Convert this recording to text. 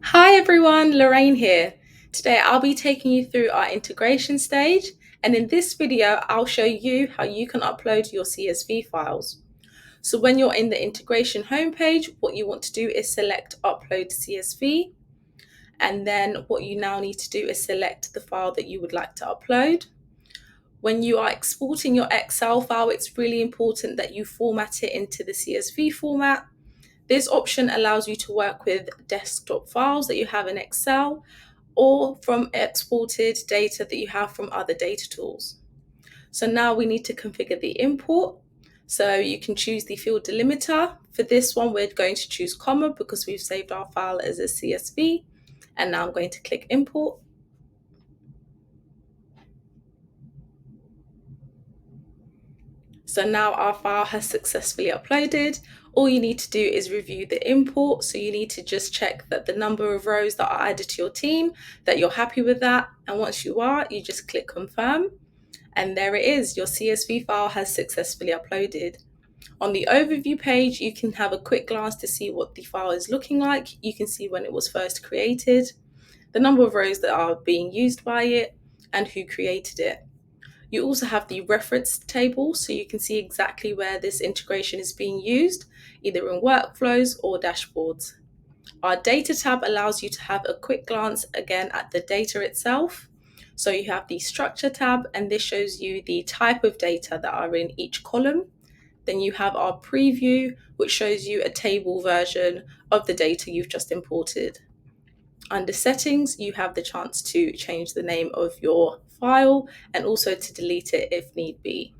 Hi everyone, Lorraine here. Today I'll be taking you through our integration stage, and in this video I'll show you how you can upload your CSV files. So when you're in the integration homepage, what you want to do is select Upload CSV, and then what you now need to do is select the file that you would like to upload. When you are exporting your Excel file, it's really important that you format it into the CSV format. This option allows you to work with desktop files that you have in Excel or from exported data that you have from other data tools. So now we need to configure the import. So you can choose the field delimiter. For this one, we're going to choose comma because we've saved our file as a CSV. And now I'm going to click import. So now our file has successfully uploaded. All you need to do is review the import. So you need to just check that the number of rows that are added to your team, that you're happy with that. And once you are, you just click confirm. And there it is, your CSV file has successfully uploaded. On the overview page, you can have a quick glance to see what the file is looking like. You can see when it was first created, the number of rows that are being used by it, and who created it. You also have the reference table, so you can see exactly where this integration is being used, either in workflows or dashboards. Our data tab allows you to have a quick glance again at the data itself. So you have the structure tab, and this shows you the type of data that are in each column. Then you have our preview, which shows you a table version of the data you've just imported. Under settings, you have the chance to change the name of your file and also to delete it if need be.